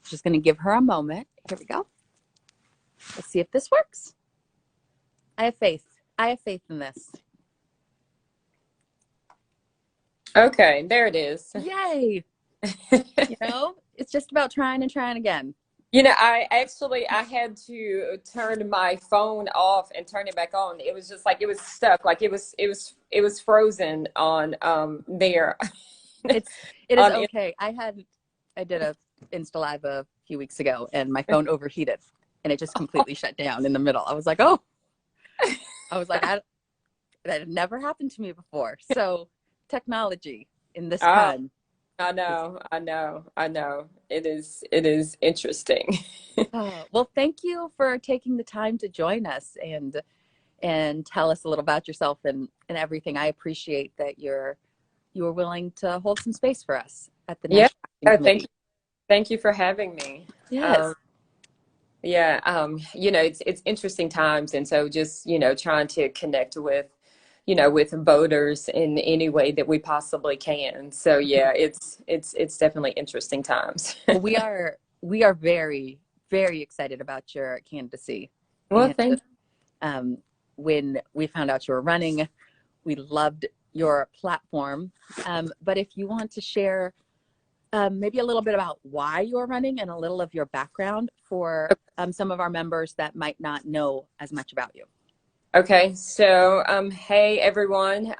Just going to give her a moment. Here we go. Let's see if this works. I have faith. I have faith in this. Okay, there it is. Yay. It's just about trying and trying again. I had to turn my phone off and turn it back on. It was just like it was stuck, like it was frozen on there. It is okay. I did a Insta Live a few weeks ago and my phone overheated and it just completely shut down in the middle. I was like, that had never happened to me before. So technology in this time. I know. It is interesting. Well, thank you for taking the time to join us and tell us a little about yourself and everything. I appreciate that you were willing to hold some space for us at the National Action Committee. Thank you for having me. Yes. It's interesting times, and so just trying to connect with voters in any way that we possibly can. So yeah, it's definitely interesting times. Well, we are very, very excited about your candidacy. Well, thank you. When we found out you were running, we loved your platform. But if you want to share maybe a little bit about why you're running and a little of your background for some of our members that might not know as much about you. Okay, so hey everyone,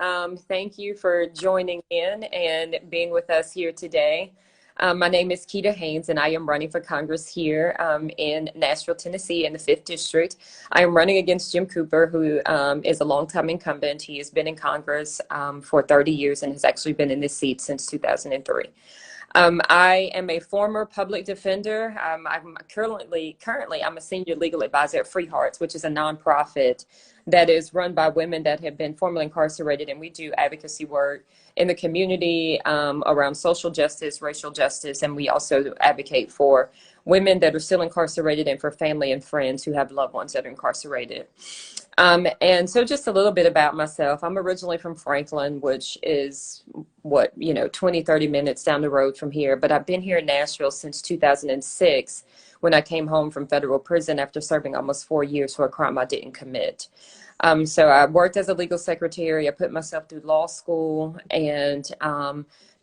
thank you for joining in and being with us here today. My name is Keeda Haynes and I am running for Congress here in Nashville, Tennessee in the 5th District. I am running against Jim Cooper, who is a longtime incumbent. He has been in Congress for 30 years and has actually been in this seat since 2003. I am a former public defender. I'm currently I'm a senior legal advisor at Free Hearts, which is a nonprofit that is run by women that have been formerly incarcerated, and we do advocacy work in the community around social justice, racial justice, and we also advocate for women that are still incarcerated and for family and friends who have loved ones that are incarcerated. And so just a little bit about myself. I'm originally from Franklin, which is 20, 30 minutes down the road from here. But I've been here in Nashville since 2006 when I came home from federal prison after serving almost 4 years for a crime I didn't commit. So I worked as a legal secretary. I put myself through law school and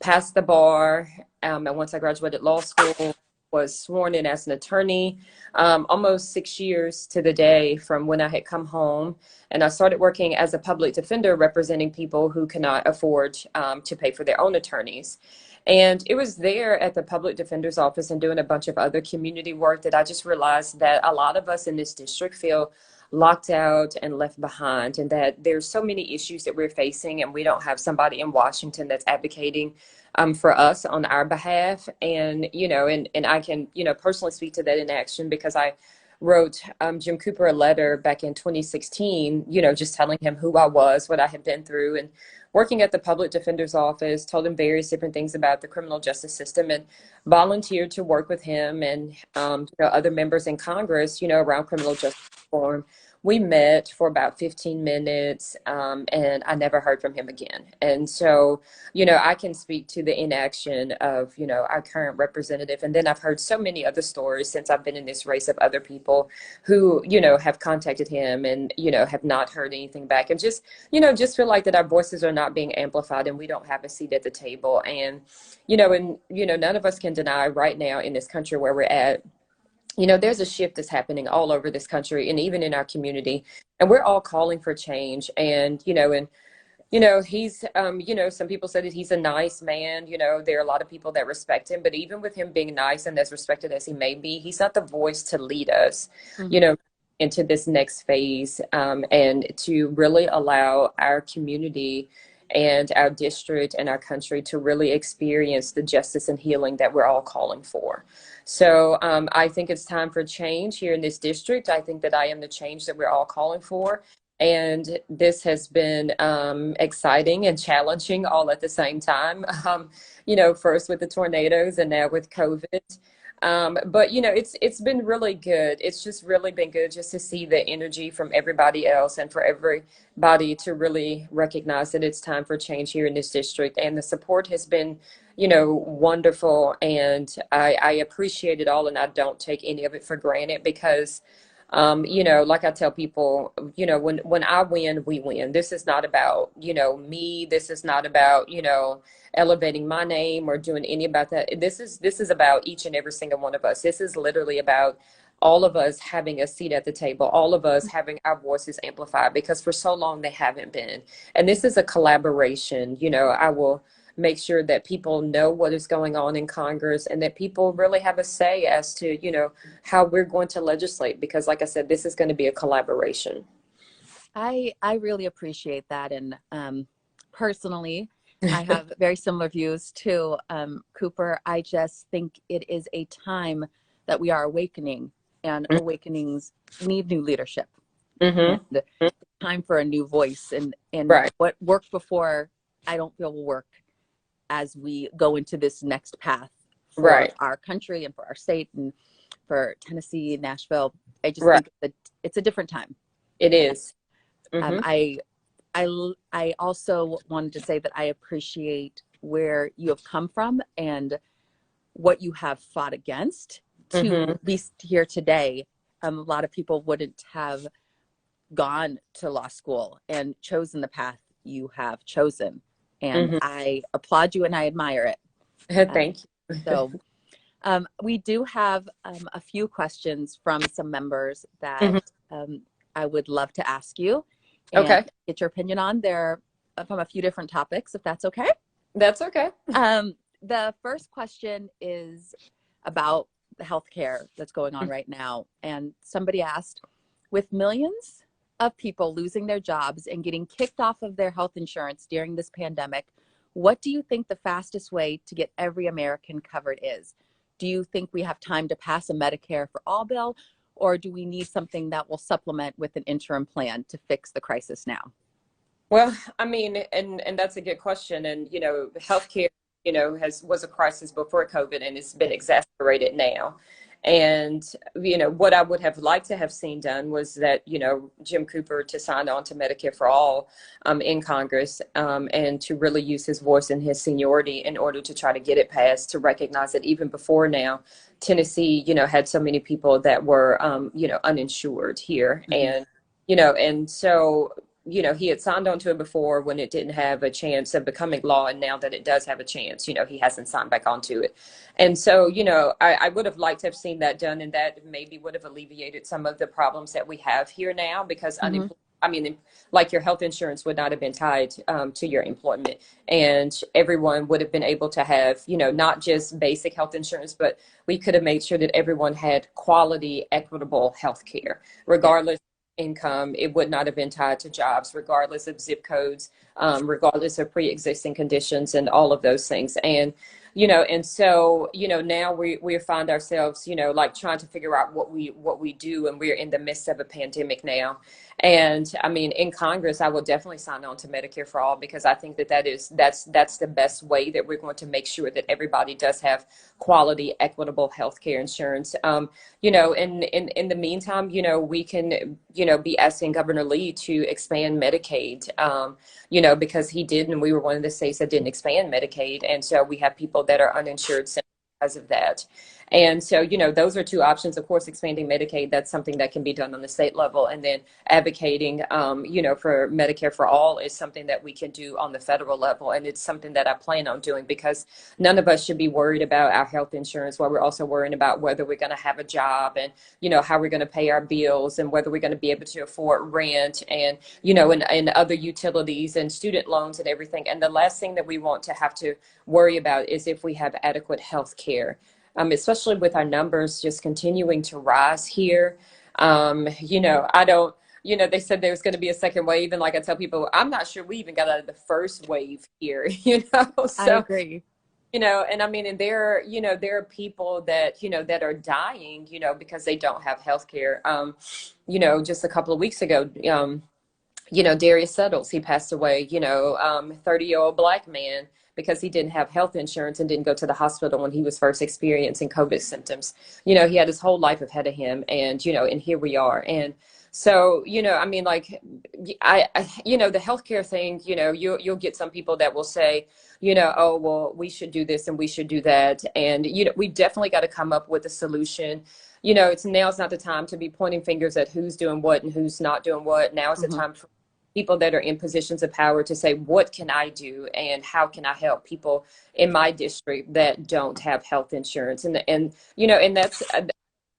passed the bar. And once I graduated law school, was sworn in as an attorney almost 6 years to the day from when I had come home. And I started working as a public defender representing people who cannot afford to pay for their own attorneys. And it was there at the public defender's office and doing a bunch of other community work that I just realized that a lot of us in this district feel locked out and left behind, and that there's so many issues that we're facing and we don't have somebody in Washington that's advocating for us on our behalf. And and I can personally speak to that in action because I wrote Jim Cooper a letter back in 2016, just telling him who I was, what I had been through, and working at the public defender's office, told him various different things about the criminal justice system, and volunteered to work with him and other members in Congress, around criminal justice reform. We met for about 15 minutes and I never heard from him again. And so, I can speak to the inaction of, our current representative. And then I've heard so many other stories since I've been in this race of other people who, have contacted him and, have not heard anything back, and just feel like that our voices are not being amplified and we don't have a seat at the table. And, none of us can deny right now in this country where we're at, there's a shift that's happening all over this country and even in our community, and we're all calling for change. And, he's, some people said that he's a nice man. There are a lot of people that respect him, but even with him being nice and as respected as he may be, he's not the voice to lead us, into this next phase, and to really allow our community and our district and our country to really experience the justice and healing that we're all calling for. So I think it's time for change here in this district. I think that I am the change that we're all calling for. And this has been exciting and challenging all at the same time, first with the tornadoes and now with COVID. But it's been really good. It's just really been good just to see the energy from everybody else and for everybody to really recognize that it's time for change here in this district. And the support has been, wonderful. And I appreciate it all, and I don't take any of it for granted because like I tell people, when I win, we win. This is not about, me. This is not about, elevating my name or doing any about that. This is about each and every single one of us. This is literally about all of us having a seat at the table, all of us having our voices amplified, because for so long they haven't been. And this is a collaboration. I will make sure that people know what is going on in Congress and that people really have a say as to, how we're going to legislate. Because like I said, this is going to be a collaboration. I really appreciate that. And personally, I have very similar views to Cooper. I just think it is a time that we are awakening, and awakenings need new leadership. And it's time for a new voice. And Right. what worked before, I don't feel will work as we go into this next path for Right. our country and for our state and for Tennessee, Nashville. I just Right. think that it's a different time. It is. I also wanted to say that I appreciate where you have come from and what you have fought against to be here today. A lot of people wouldn't have gone to law school and chosen the path you have chosen. And I applaud you and I admire it. Thank you. So we do have a few questions from some members that I would love to ask you and get your opinion on. They're from a few different topics, if that's okay. That's okay. The first question is about the healthcare that's going on right now. And somebody asked, with millions of people losing their jobs and getting kicked off of their health insurance during this pandemic, what do you think the fastest way to get every American covered is? Do you think we have time to pass a Medicare for all bill, or do we need something that will supplement with an interim plan to fix the crisis now? Well, I mean, and that's a good question. And, healthcare, was a crisis before COVID, and it's been exacerbated now. And, what I would have liked to have seen done was that, Jim Cooper to sign on to Medicare for all in Congress, and to really use his voice and his seniority in order to try to get it passed, to recognize that even before now, Tennessee, had so many people that were, uninsured here. And, and so, he had signed on to it before when it didn't have a chance of becoming law. And now that it does have a chance, he hasn't signed back onto it. And so, I would have liked to have seen that done, and that maybe would have alleviated some of the problems that we have here now, because like your health insurance would not have been tied to your employment, and everyone would have been able to have, not just basic health insurance, but we could have made sure that everyone had quality, equitable health care, regardless income. It would not have been tied to jobs, regardless of zip codes, regardless of pre-existing conditions and all of those things. And and so now we find ourselves like trying to figure out what we do, and we're in the midst of a pandemic now. And I mean, in Congress, I will definitely sign on to Medicare for all, because I think that's the best way that we're going to make sure that everybody does have quality, equitable health care insurance. In the meantime, we can be asking Governor Lee to expand Medicaid, because he did, and we were one of the states that didn't expand Medicaid, and so we have people that are uninsured because of that. And so, those are two options. Of course, expanding Medicaid, that's something that can be done on the state level. And then advocating, for Medicare for all is something that we can do on the federal level. And it's something that I plan on doing, because none of us should be worried about our health insurance while we're also worrying about whether we're going to have a job, and, how we're going to pay our bills, and whether we're going to be able to afford rent, and, and other utilities and student loans and everything. And the last thing that we want to have to worry about is if we have adequate health care. Especially with our numbers just continuing to rise here. I don't, they said there was going to be a second wave. And like I tell people, I'm not sure we even got out of the first wave here, So, I agree. And I mean, and there are people that, that are dying, because they don't have health care. Just a couple of weeks ago, Darius Settles, he passed away, 30-year-old Black man, because he didn't have health insurance and didn't go to the hospital when he was first experiencing COVID symptoms. You know, he had his whole life ahead of him, and, you know, and here we are. And so, you know, I mean, like, you know, the healthcare thing, you know, you'll get some people that will say, you know, oh, well, we should do this and we should do that. And, you know, we definitely got to come up with a solution. You know, now's not the time to be pointing fingers at who's doing what and who's not doing what. Now is the time for people that are in positions of power to say, what can I do and how can I help people in my district that don't have health insurance? And you know, and that's,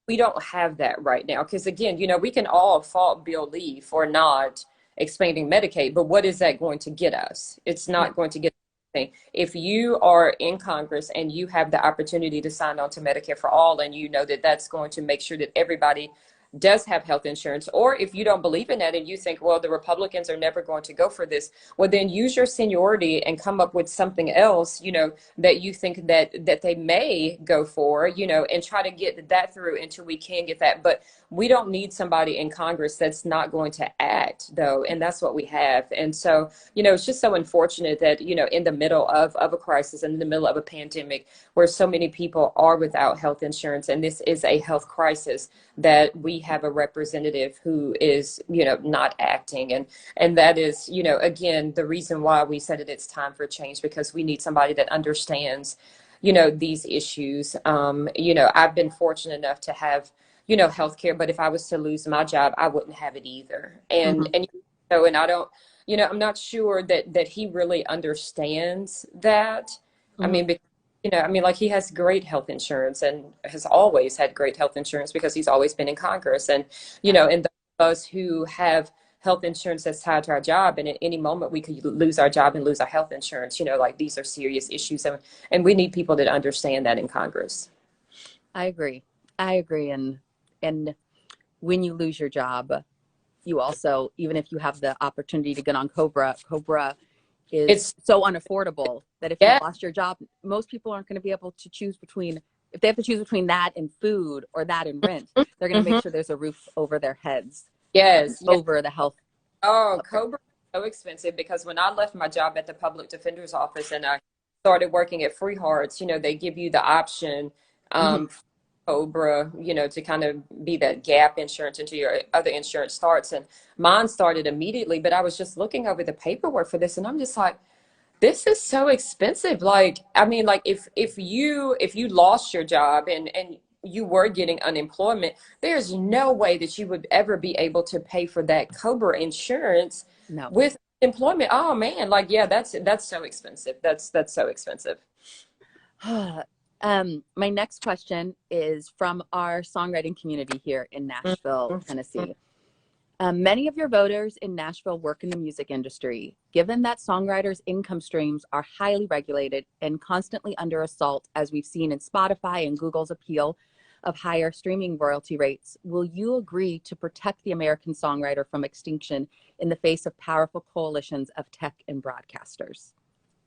we don't have that right now. Because again, you know, we can all fault Bill Lee for not expanding Medicaid, but what is that going to get us? It's not going to get anything. If you are in Congress and you have the opportunity to sign on to Medicare for all, and you know that that's going to make sure that everybody does have health insurance, or if you don't believe in that and you think, well, the Republicans are never going to go for this, well, then use your seniority and come up with something else, you know, that you think that they may go for, you know, and try to get that through until we can get that. But we don't need somebody in Congress that's not going to act, though, and that's what we have. And so, you know, it's just so unfortunate that, you know, in the middle of a crisis, in the middle of a pandemic, where so many people are without health insurance, and this is a health crisis, that we have a representative who is, you know, not acting. And that is, you know, again, the reason why we said it's time for change, because we need somebody that understands, you know, these issues. You know, I've been fortunate enough to have, you know, healthcare, but if I was to lose my job, I wouldn't have it either. And you know, and I don't, you know, I'm not sure that he really understands that. I mean, because, you know, I mean, like, he has great health insurance and has always had great health insurance because he's always been in Congress. And, you know, and those of us who have health insurance that's tied to our job, and at any moment we could lose our job and lose our health insurance, you know, like, these are serious issues. And we need people that understand that in Congress. I agree. And when you lose your job, you also, even if you have the opportunity to get on Cobra is so unaffordable that if you lost your job, most people aren't going to be able to choose between, if they have to choose between that and food or that and rent, they're going to make sure there's a roof over their heads. Over the health. Oh, Cobra is so expensive, because when I left my job at the public defender's office and I started working at Free Hearts, you know, they give you the option, Cobra, you know, to kind of be that gap insurance until your other insurance starts. And mine started immediately, but I was just looking over the paperwork for this, and I'm just like, this is so expensive. Like, I mean, like, if you lost your job and you were getting unemployment, there's no way that you would ever be able to pay for that Cobra insurance with employment. Oh man, like, yeah, that's so expensive. That's so expensive. My next question is from our songwriting community here in Nashville, Tennessee. Many of your voters in Nashville work in the music industry. Given that songwriters' income streams are highly regulated and constantly under assault, as we've seen in Spotify and Google's appeal of higher streaming royalty rates, will you agree to protect the American songwriter from extinction in the face of powerful coalitions of tech and broadcasters?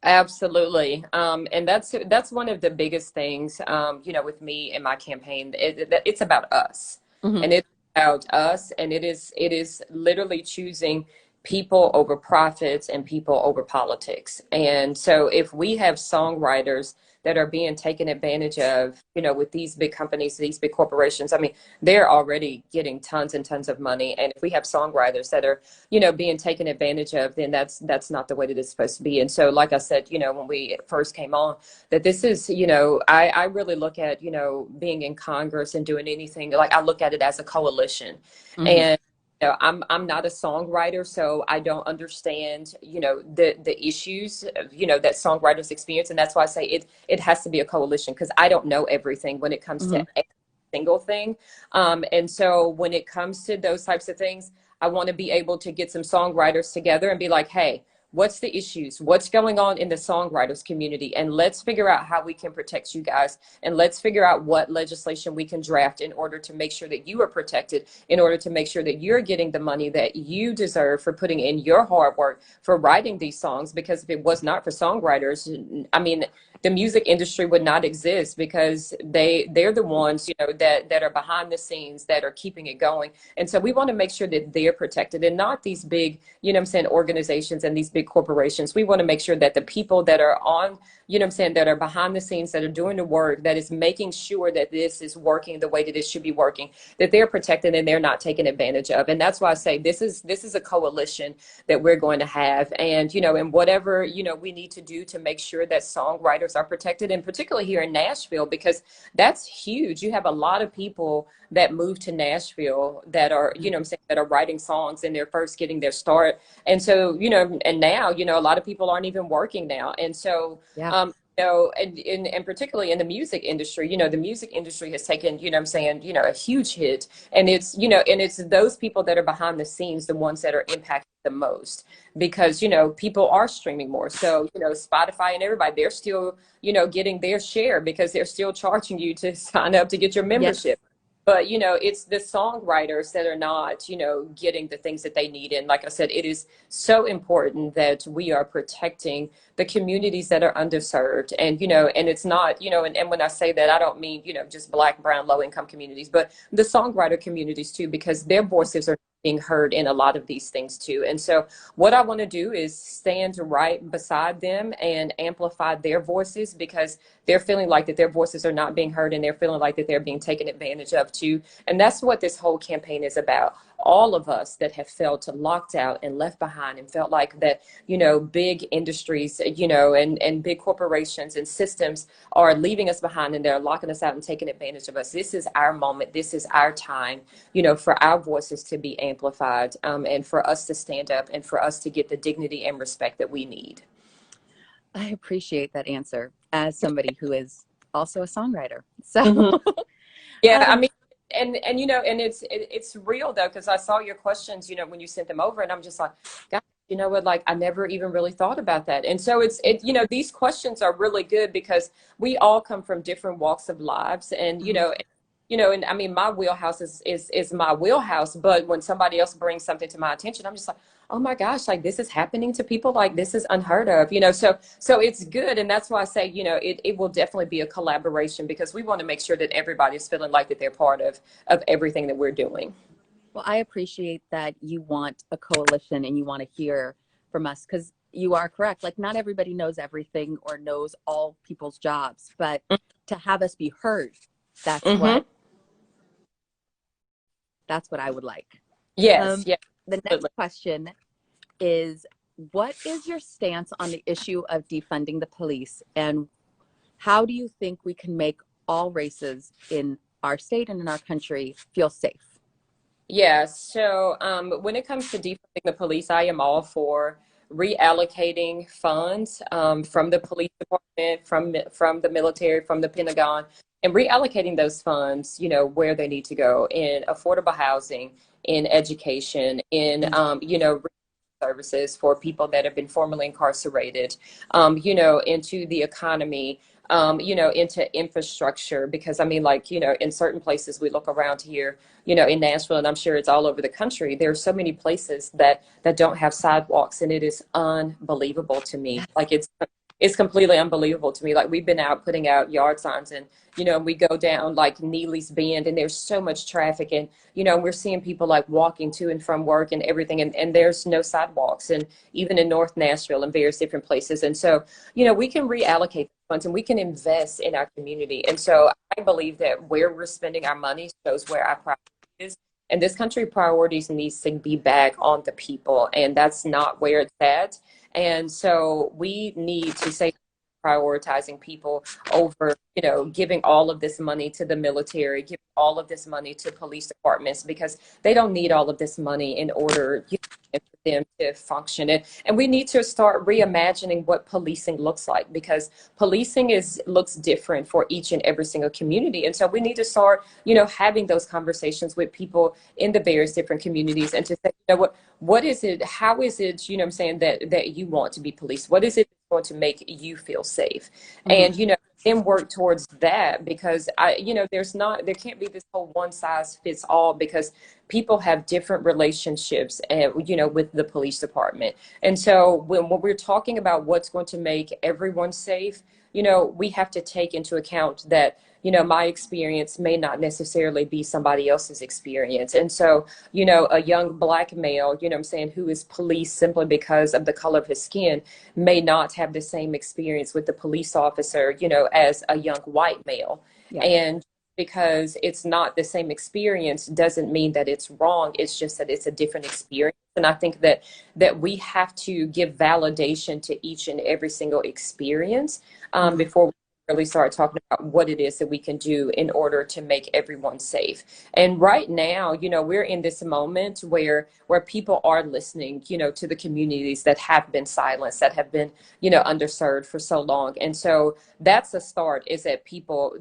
Absolutely. And that's one of the biggest things, you know, with me and my campaign. It's about us, and it's about us, and it is literally choosing people over profits and people over politics. And so if we have songwriters that are being taken advantage of, you know, with these big companies, these big corporations, I mean, they're already getting tons and tons of money. And if we have songwriters that are, you know, being taken advantage of, then that's not the way that it's supposed to be. And so, like I said, you know, when we first came on, that this is, you know, I really look at, you know, being in Congress and doing anything, like, I look at it as a coalition. And you know, I'm not a songwriter, so I don't understand, you know, the issues, you know, that songwriters experience. And that's why I say it has to be a coalition, because I don't know everything when it comes to every single thing. And so when it comes to those types of things, I want to be able to get some songwriters together and be like, hey, what's the issues? What's going on in the songwriters community? And let's figure out how we can protect you guys. And let's figure out what legislation we can draft in order to make sure that you are protected, in order to make sure that you're getting the money that you deserve for putting in your hard work for writing these songs. Because if it was not for songwriters, I mean, the music industry would not exist, because they're the ones, you know, that are behind the scenes, that are keeping it going. And so we want to make sure that they're protected, and not these big, you know what I'm saying, organizations and these big corporations. We want to make sure that the people that are on, you know what I'm saying, that are behind the scenes, that are doing the work, that is making sure that this is working the way that it should be working, that they're protected and they're not taken advantage of. And that's why I say this is a coalition that we're going to have. And, you know, and whatever, you know, we need to do to make sure that songwriters are protected, and particularly here in Nashville, because that's huge. You have a lot of people that move to Nashville that are, you know what I'm saying, that are writing songs and they're first getting their start. And so, you know, and now, you know, a lot of people aren't even working now. And so, Yeah. you know, and particularly in the music industry, you know, the music industry has taken, you know what I'm saying, you know, a huge hit. And it's, you know, and it's those people that are behind the scenes, the ones that are impacted the most, because, you know, people are streaming more. So, you know, Spotify and everybody, they're still, you know, getting their share, because they're still charging you to sign up to get your Yes. membership. But, you know, it's the songwriters that are not, you know, getting the things that they need. And like I said, it is so important that we are protecting the communities that are underserved. And, you know, and it's not, you know, and when I say that, I don't mean, you know, just Black, brown, low income communities, but the songwriter communities too, because their voices are being heard in a lot of these things too. And so what I want to do is stand right beside them and amplify their voices, because they're feeling like that their voices are not being heard, and they're feeling like that they're being taken advantage of too. And that's what this whole campaign is about. All of us that have felt locked out and left behind, and felt like that, you know, big industries, you know, and big corporations and systems are leaving us behind, and they're locking us out and taking advantage of us. This is our moment. This is our time, you know, for our voices to be amplified, and for us to stand up, and for us to get the dignity and respect that we need. I appreciate that answer as somebody who is also a songwriter. So, Mhm. Yeah, I um, mean, and you know, and it's real though, because I saw your questions, you know, when you sent them over, and I'm just like, God, you know what, like I never even really thought about that. And so you know, these questions are really good, because we all come from different walks of lives, and mhm. you know, and I mean, my wheelhouse is my wheelhouse, but when somebody else brings something to my attention, I'm just like, oh my gosh, like this is happening to people, like this is unheard of, you know. So it's good. And that's why I say, you know, it will definitely be a collaboration, because we want to make sure that everybody's feeling like that they're part of everything that we're doing. Well, I appreciate that you want a coalition and you want to hear from us, because you are correct. Like, not everybody knows everything or knows all people's jobs, but to have us be heard, that's Mm-hmm. what that's what I would like. Yes, Um, yes, the next absolutely. question is, what is your stance on the issue of defunding the police, and how do you think we can make all races in our state and in our country feel safe? Yeah, so when it comes to defunding the police, I am all for reallocating funds from the police department, from the military, from the Pentagon, and reallocating those funds, you know, where they need to go, in affordable housing, in education, in you know, services for people that have been formerly incarcerated, you know, into the economy, you know, into infrastructure. Because I mean, like, you know, in certain places we look around here, you know, in Nashville, and I'm sure it's all over the country, there are so many places that don't have sidewalks, and it is unbelievable to me. Like it's completely unbelievable to me. Like, we've been out putting out yard signs, and you know, we go down like Neely's Bend, and there's so much traffic, and you know, we're seeing people like walking to and from work and everything, and there's no sidewalks, and even in North Nashville and various different places. And so, you know, we can reallocate funds, and we can invest in our community. And so I believe that where we're spending our money shows where our priorities is. And this country priorities needs to be back on the people, and that's not where it's at. And so we need to say prioritizing people over, you know, giving all of this money to the military, giving all of this money to police departments, because they don't need all of this money in order, you know, for them to function. And we need to start reimagining what policing looks like, because policing looks different for each and every single community. And so we need to start, you know, having those conversations with people in the various different communities, and to say, you know, what is it, how is it, you know what I'm saying, that you want to be policed? What is it going to make you feel safe? Mhm. And, you know, then work towards that, because you know, there can't be this whole one size fits all, because people have different relationships, you know, with the police department. And so when we're talking about what's going to make everyone safe, we have to take into account that, my experience may not necessarily be somebody else's experience. And so, a young Black male, who is policed simply because of the color of his skin may not have the same experience with the police officer, as a young white male. Yeah. And because it's not the same experience doesn't mean that it's wrong. It's just that it's a different experience. And I think that we have to give validation to each and every single experience before we really start talking about what it is that we can do in order to make everyone safe. And right now, we're in this moment where people are listening, to the communities that have been silenced, that have been, underserved for so long. And so that's a start, is that people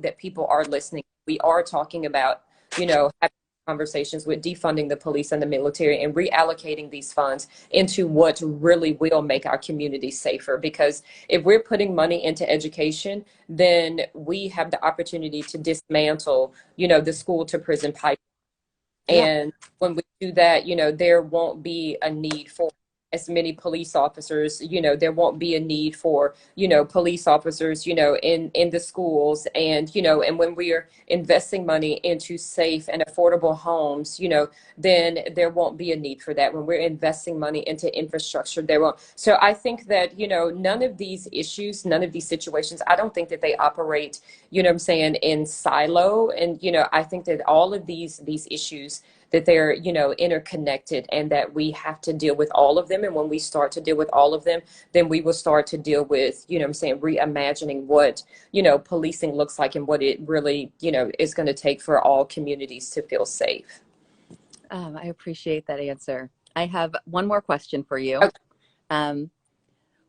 are listening. We are talking about, having conversations with defunding the police and the military and reallocating these funds into what really will make our communities safer. Because if we're putting money into education, then we have the opportunity to dismantle, the school to prison pipeline. Yeah. And when we do that, there won't be a need for as many police officers, there won't be a need for, police officers, in the schools. And, and when we are investing money into safe and affordable homes, then there won't be a need for that. When we're investing money into infrastructure, there won't. So I think that, none of these issues, none of these situations, I don't think that they operate, in silo. And, I think that all of these issues, that they're, interconnected, and that we have to deal with all of them. And when we start to deal with all of them, then we will start to deal with, reimagining what, policing looks like and what it really, is going to take for all communities to feel safe. I appreciate that answer. I have one more question for you. Okay.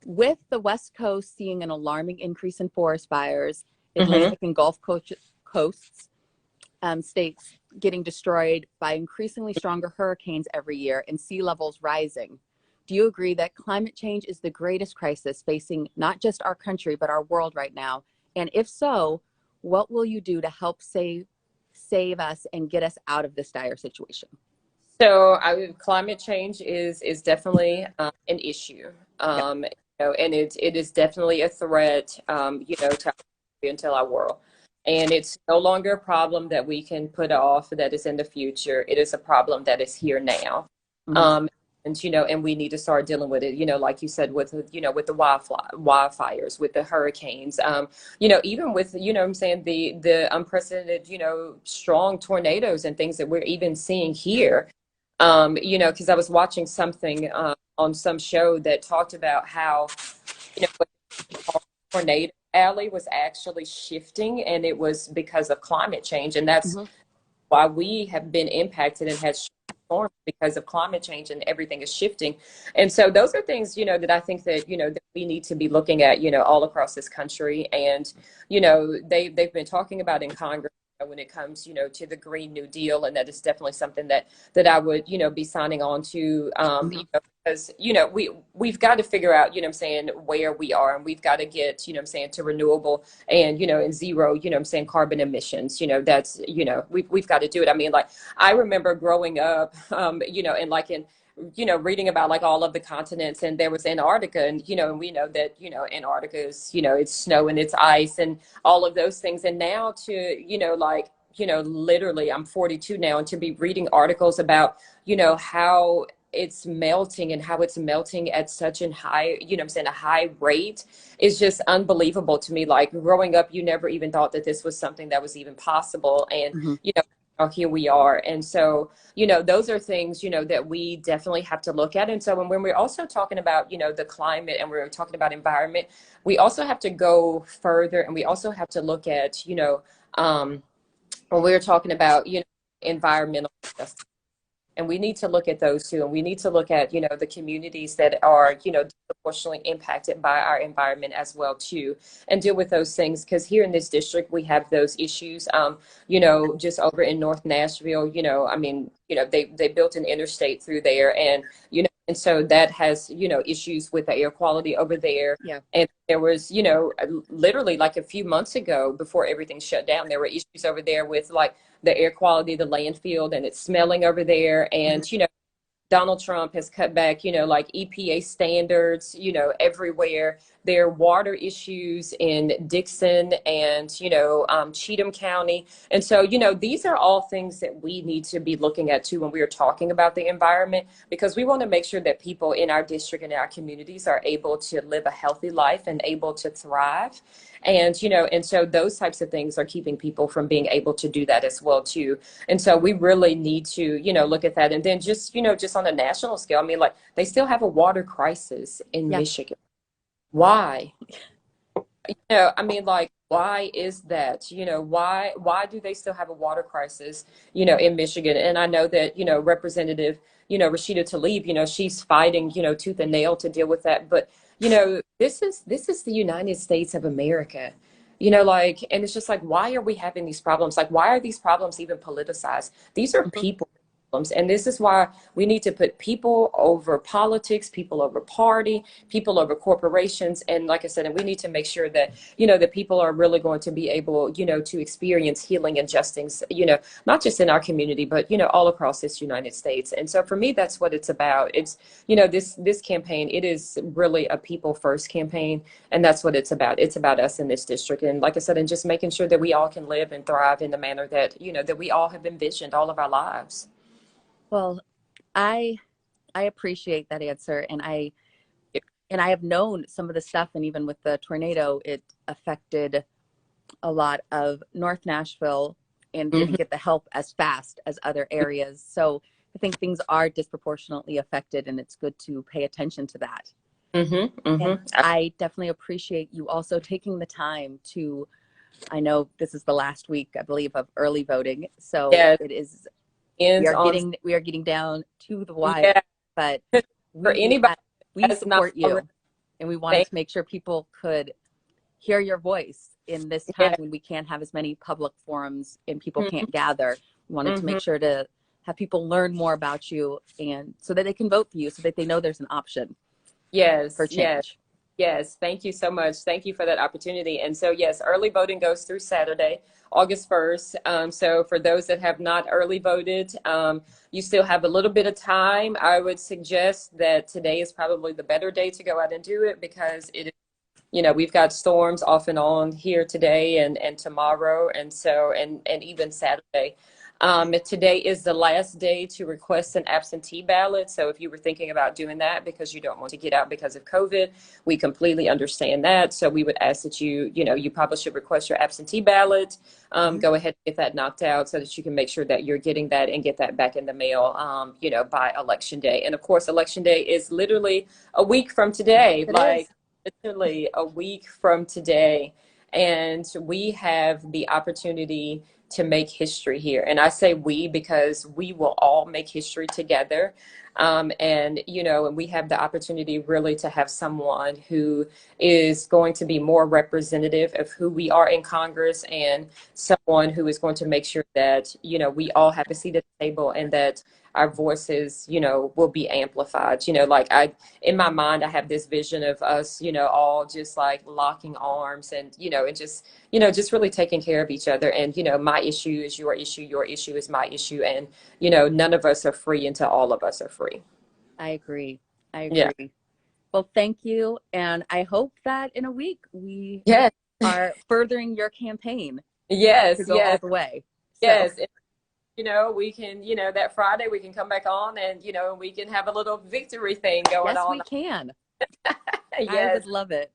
With the West Coast seeing an alarming increase in forest fires, Atlantic and Gulf coasts, states getting destroyed by increasingly stronger hurricanes every year and sea levels rising, do you agree that climate change is the greatest crisis facing not just our country, but our world right now? And if so, what will you do to help save us and get us out of this dire situation? So climate change is definitely an issue, and it is definitely a threat, to our world. And it's no longer a problem that we can put off that is in the future. It is a problem that is here now. And we need to start dealing with it, like you said, with the wildfires, with the hurricanes, even with, the unprecedented, strong tornadoes and things that we're even seeing here. Because I was watching something on some show that talked about how, tornado alley was actually shifting, and it was because of climate change. And that's why we have been impacted and had storms, because of climate change, and everything is shifting. And so those are things, that I think that, that we need to be looking at, all across this country. And, they've been talking about in Congress, when it comes, to the Green New Deal. And that is definitely something that I would, be signing on to, because, we've got to figure out, where we are, and we've got to get, to renewable and, and zero, carbon emissions, that's, we've got to do it. I mean, like, I remember growing up, and like in, reading about like all of the continents, and there was Antarctica, and, and we know that, Antarctica is, it's snow and it's ice and all of those things. And now to, literally I'm 42 now, and to be reading articles about, how it's melting, and how it's melting at such a high, a high rate, is just unbelievable to me. Like, growing up, you never even thought that this was something that was even possible. And, here we are. And so, those are things, that we definitely have to look at. And so when we're also talking about, the climate, and we're talking about environment, we also have to go further, and we also have to look at, when we're talking about, environmental justice. And we need to look at those too. And we need to look at, the communities that are, disproportionately impacted by our environment as well too, and deal with those things. Because here in this district, we have those issues, just over in North Nashville, I mean, they built an interstate through there, and, and so that has, issues with the air quality over there. Yeah. And there was, literally like a few months ago, before everything shut down, there were issues over there with like the air quality, the landfill, and it's smelling over there. And, Donald Trump has cut back, like EPA standards, everywhere. There are water issues in Dixon and, Cheatham County. And so, these are all things that we need to be looking at too when we are talking about the environment, because we want to make sure that people in our district and our communities are able to live a healthy life and able to thrive. And, and so those types of things are keeping people from being able to do that as well too. And so we really need to, look at that. And then just, just on a national scale, I mean, like they still have a water crisis in Michigan. Why? I mean, like, why is that? Why do they still have a water crisis, in Michigan? And I know that, Representative, Rashida Tlaib, she's fighting, tooth and nail to deal with that. But, this is the United States of America. Like, and it's just like, why are we having these problems? Like, why are these problems even politicized? These are people problems. And this is why we need to put people over politics, people over party, people over corporations. And like I said, and we need to make sure that, that people are really going to be able, to experience healing and justice, not just in our community, but, all across this United States. And so for me, that's what it's about. It's, this campaign, it is really a people first campaign. And that's what it's about. It's about us in this district. And like I said, and just making sure that we all can live and thrive in the manner that, that we all have envisioned all of our lives. Well, I appreciate that answer, and I have known some of the stuff, and even with the tornado, it affected a lot of North Nashville and didn't get the help as fast as other areas. So I think things are disproportionately affected, and it's good to pay attention to that. And I definitely appreciate you also taking the time to, I know this is the last week, I believe, of early voting. So it is. We are getting down to the wire, but for anybody, we support you, and we wanted to make sure people could hear your voice in this time when we can't have as many public forums and people can't gather. We wanted to make sure to have people learn more about you, and so that they can vote for you, so that they know there's an option. For change. Yes, thank you so much. Thank you for that opportunity. And so, yes, early voting goes through Saturday, August 1st. So for those that have not early voted, you still have a little bit of time. I would suggest that today is probably the better day to go out and do it, because it is, we've got storms off and on here today and tomorrow. And so, and even Saturday. Today is the last day to request an absentee ballot. So if you were thinking about doing that because you don't want to get out because of COVID, we completely understand that. So we would ask that you probably should request your absentee ballot. Go ahead and get that knocked out so that you can make sure that you're getting that and get that back in the mail, by Election Day. And of course, Election Day is literally a week from today, literally a week from today. And we have the opportunity to make history here. And I say we because we will all make history together. And we have the opportunity really to have someone who is going to be more representative of who we are in Congress, and someone who is going to make sure that, we all have a seat at the table, and that our voices, will be amplified. In my mind, I have this vision of us, all just like locking arms and, and just really taking care of each other. And, my issue is your issue is my issue. And, none of us are free until all of us are free. I agree. Yeah. Well, thank you. And I hope that in a week we are furthering your campaign. To go all the way. Yes. We can, that Friday we can come back on and, we can have a little victory thing going on. Yes, we can. I would love it.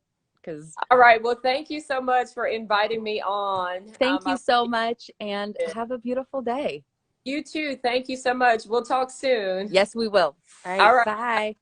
All right. Well, thank you so much for inviting me on. Thank you so much, and have a beautiful day. You too. Thank you so much. We'll talk soon. Yes, we will. All right. Bye.